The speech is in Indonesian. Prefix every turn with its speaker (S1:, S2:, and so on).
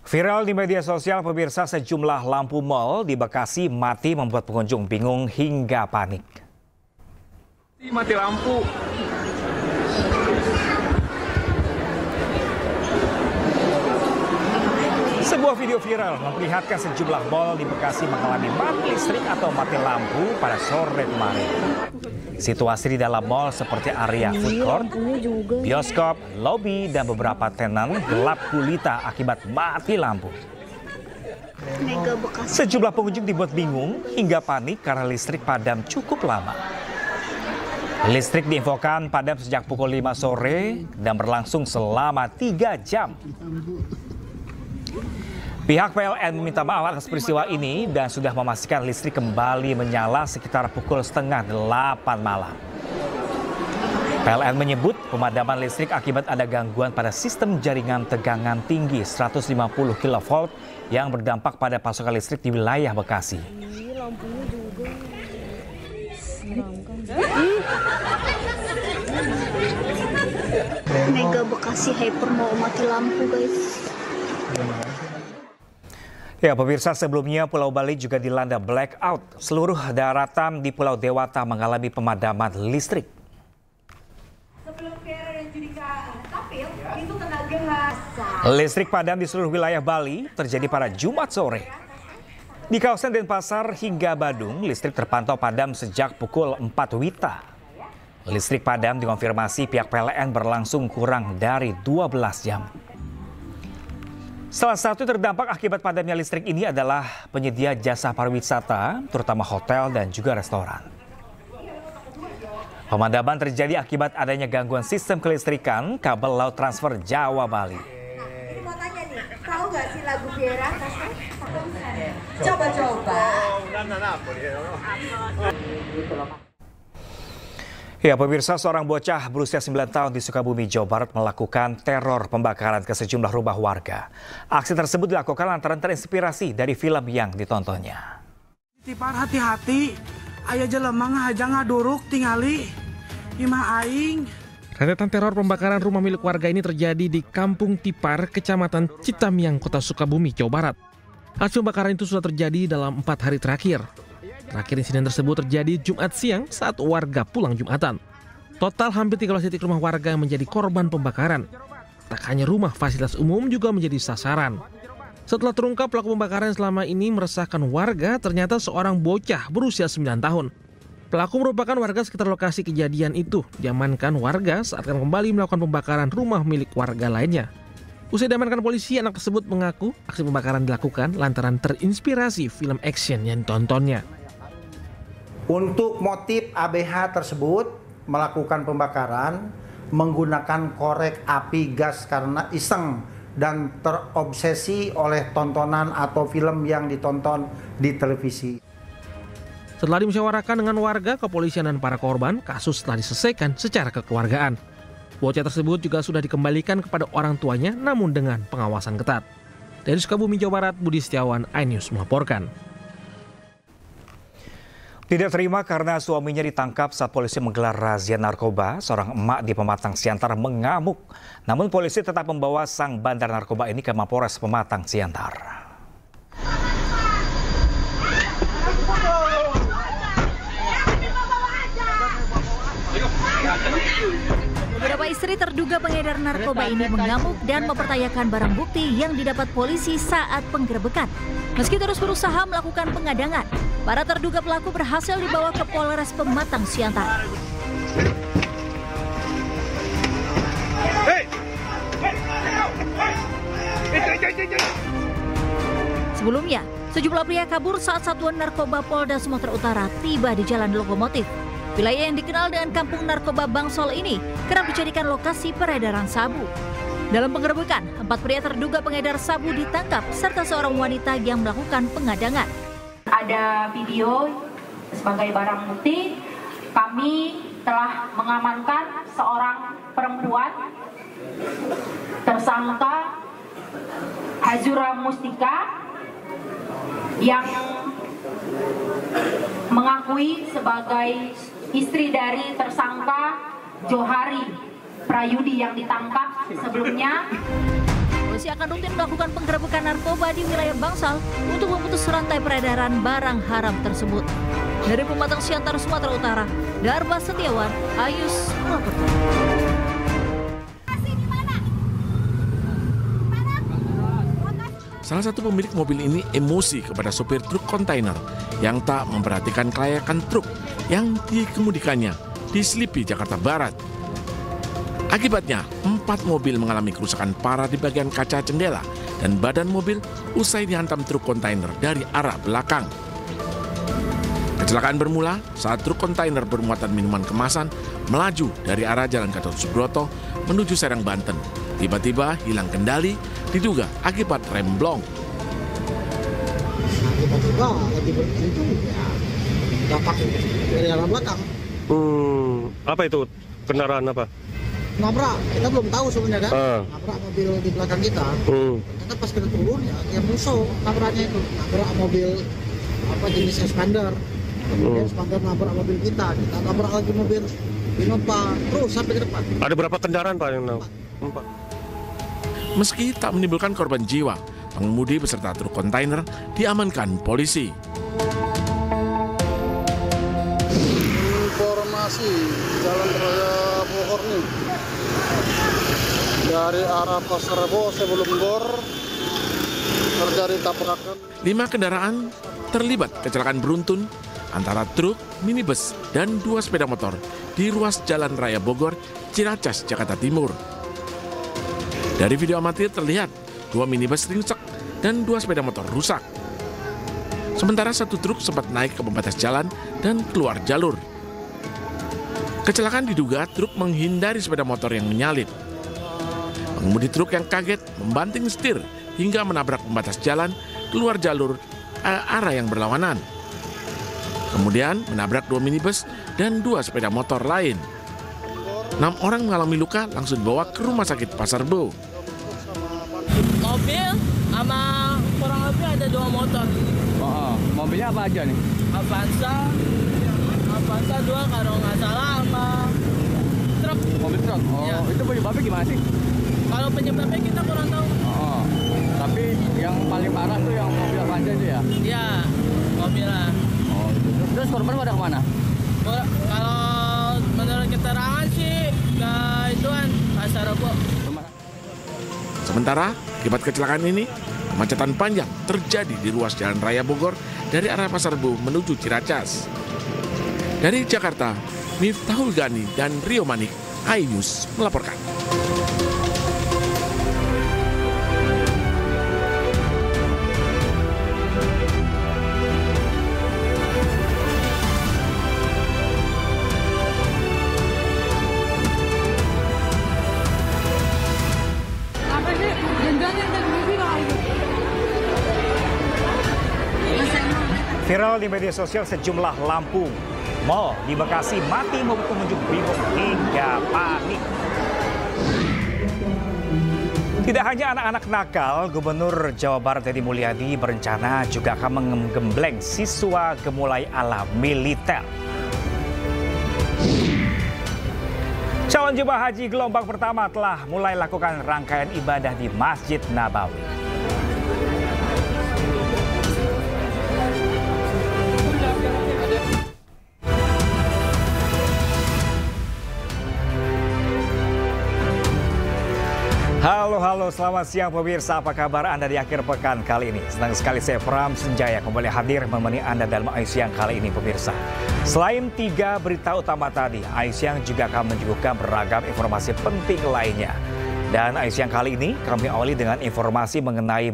S1: Viral di media sosial, pemirsa, sejumlah lampu mal di Bekasi mati membuat pengunjung bingung hingga panik.
S2: Mati lampu.
S1: Sebuah video viral memperlihatkan sejumlah mal di Bekasi mengalami mati listrik atau mati lampu pada sore kemarin. Situasi di dalam mal seperti area food court, bioskop, lobi, dan beberapa tenan gelap gulita akibat mati lampu. Sejumlah pengunjung dibuat bingung hingga panik karena listrik padam cukup lama. Listrik diinfokan padam sejak pukul 5 sore dan berlangsung selama 3 jam. Pihak PLN meminta maaf atas peristiwa ini dan sudah memastikan listrik kembali menyala sekitar pukul 7:30 malam. PLN menyebut pemadaman listrik akibat ada gangguan pada sistem jaringan tegangan tinggi 150 kV yang berdampak pada pasokan listrik di wilayah Bekasi.
S3: Mega Bekasi Hyper mau mati lampu, guys.
S1: Ya, pemirsa, sebelumnya Pulau Bali juga dilanda blackout. Seluruh daratan di Pulau Dewata mengalami pemadaman listrik. Listrik padam di seluruh wilayah Bali terjadi pada Jumat sore. Di kawasan Denpasar hingga Badung, listrik terpantau padam sejak pukul 4 WITA. Listrik padam dikonfirmasi pihak PLN berlangsung kurang dari 12 jam. Salah satu terdampak akibat padamnya listrik ini adalah penyedia jasa pariwisata, terutama hotel dan juga restoran. Pemadaman terjadi akibat adanya gangguan sistem kelistrikan kabel laut transfer Jawa Bali.
S4: Mau tanya nih, tahu nggak sih lagu Viera? Coba-coba.
S1: Ya, pemirsa, seorang bocah berusia 9 tahun di Sukabumi, Jawa Barat melakukan teror pembakaran ke sejumlah rumah warga. Aksi tersebut dilakukan lantaran terinspirasi dari film yang ditontonnya.
S5: Tipar hati-hati, aya jelema ngahaja ngaduruk tingali imah aing.
S6: Rentetan teror pembakaran rumah milik warga ini terjadi di Kampung Tipar, Kecamatan Citamiang, Kota Sukabumi, Jawa Barat. Aksi pembakaran itu sudah terjadi dalam 4 hari terakhir. Terakhir insiden tersebut terjadi Jumat siang saat warga pulang Jumatan. Total hampir 13 titik rumah warga yang menjadi korban pembakaran. Tak hanya rumah, fasilitas umum juga menjadi sasaran. Setelah terungkap pelaku pembakaran selama ini meresahkan warga, ternyata seorang bocah berusia 9 tahun. Pelaku merupakan warga sekitar lokasi kejadian itu. Diamankan warga saat akan kembali melakukan pembakaran rumah milik warga lainnya. Usai diamankan polisi, anak tersebut mengaku aksi pembakaran dilakukan lantaran terinspirasi film action yang ditontonnya.
S7: Untuk motif ABH tersebut melakukan pembakaran menggunakan korek api gas karena iseng dan terobsesi oleh tontonan atau film yang ditonton di televisi.
S6: Setelah dimusyawarahkan dengan warga, kepolisian dan para korban, kasus telah diselesaikan secara kekeluargaan. Bocah tersebut juga sudah dikembalikan kepada orang tuanya namun dengan pengawasan ketat. Dari Sukabumi, Jawa Barat, Budi Setiawan, iNews melaporkan.
S1: Tidak terima karena suaminya ditangkap saat polisi menggelar razia narkoba, seorang emak di Pematang Siantar mengamuk. Namun polisi tetap membawa sang bandar narkoba ini ke Mapores Pematang Siantar.
S8: Beberapa istri terduga pengedar narkoba ini mengamuk dan mempertanyakan barang bukti yang didapat polisi saat penggerebekan. Meski terus berusaha melakukan pengadangan, para terduga pelaku berhasil dibawa ke Polres Pematang Siantar. Sebelumnya, sejumlah pria kabur saat Satuan Narkoba Polda Sumatera Utara tiba di Jalan Lokomotif. Wilayah yang dikenal dengan Kampung Narkoba Bangsol ini kerap dijadikan lokasi peredaran sabu. Dalam penggerebekan, 4 pria terduga pengedar sabu ditangkap serta seorang wanita yang melakukan pengadangan.
S9: Ada video sebagai barang bukti. Kami telah mengamankan seorang perempuan tersangka Hazura Mustika yang mengakui sebagai istri dari tersangka Johari Prayudi yang ditangkap sebelumnya.
S8: polisi akan rutin melakukan penggerebekan narkoba di wilayah Bangsal untuk memutus rantai peredaran barang haram tersebut. Dari Pematang Siantar, Sumatera Utara, Darba Setiawan, Ayus melaporkan.
S6: Salah satu pemilik mobil ini emosi kepada sopir truk kontainer yang tak memperhatikan kelayakan truk yang dikemudikannya di Selipi, Jakarta Barat. Akibatnya, 4 mobil mengalami kerusakan parah di bagian kaca jendela dan badan mobil usai dihantam truk kontainer dari arah belakang. Kecelakaan bermula saat truk kontainer bermuatan minuman kemasan melaju dari arah Jalan Gatot Subroto menuju Serang, Banten. Tiba-tiba hilang kendali, diduga akibat rem blong.
S10: Tiba-tiba itu dapat dari arah belakang.
S11: Apa itu? Kendaraan apa?
S10: Nabrak, kita belum tahu sebenarnya kan. Nabrak mobil di belakang kita. Ternyata pas kita turun ya, dia musuh nabraknya itu. Nabrak mobil apa jenis expander. Kemudian expander nabrak mobil kita nabrak lagi mobil Innova terus sampai ke depan.
S11: Ada berapa kendaraan Pak yang nabrak? 4.
S6: Meski tak menimbulkan korban jiwa, pengemudi beserta truk kontainer diamankan polisi.
S10: Informasi Jalan Raya Bogor nih, dari arah Pasar Rebo sebelum Gor terjadi tabrakan.
S6: 5 kendaraan terlibat kecelakaan beruntun antara truk, minibus, dan 2 sepeda motor di ruas Jalan Raya Bogor, Ciracas, Jakarta Timur. Dari video amatir terlihat 2 minibus ringsek dan 2 sepeda motor rusak. Sementara 1 truk sempat naik ke pembatas jalan dan keluar jalur. Kecelakaan diduga truk menghindari sepeda motor yang menyalip. Pengemudi truk yang kaget membanting setir hingga menabrak pembatas jalan keluar jalur arah yang berlawanan. Kemudian menabrak 2 minibus dan 2 sepeda motor lain. 6 orang mengalami luka langsung dibawa ke Rumah Sakit Pasar Rebo.
S12: Mobil sama kurang lebih ada 2 motor.
S2: Mobilnya apa aja nih?
S12: Avanza 2 kalau nggak salah sama truk.
S2: Mobil truk?
S12: Ya.
S2: Itu penyebabnya gimana sih?
S12: Kalau penyebabnya kita kurang tahu.
S2: Tapi yang paling parah tuh yang mobil Avanza itu ya?
S12: Iya, mobilnya.
S2: Terus korban pada kemana?
S12: Kalau menurut keterangan sih ke ituan Pasar Rebo.
S6: Sementara, akibat kecelakaan ini, kemacetan panjang terjadi di ruas Jalan Raya Bogor dari arah Pasar Rebo menuju Ciracas. Dari Jakarta, Miftahul Gani dan Rio Manik, iNews melaporkan.
S1: Viral di media sosial sejumlah lampu mal di Bekasi mati membuat pengunjung bingung hingga panik. Tidak hanya anak-anak nakal, Gubernur Jawa Barat Deddy Mulyadi berencana juga akan menggembleng siswa gemulai ala militer. Calon jemaah haji gelombang pertama telah mulai lakukan rangkaian ibadah di Masjid Nabawi. Halo, selamat siang pemirsa, apa kabar Anda di akhir pekan kali ini? Senang sekali saya Pram Senjaya kembali hadir menemani Anda dalam Ayu Siang kali ini pemirsa. Selain 3 berita utama tadi, Ayu Siang juga akan menyuguhkan beragam informasi penting lainnya. Dan Ayu Siang kali ini kami awali dengan informasi mengenai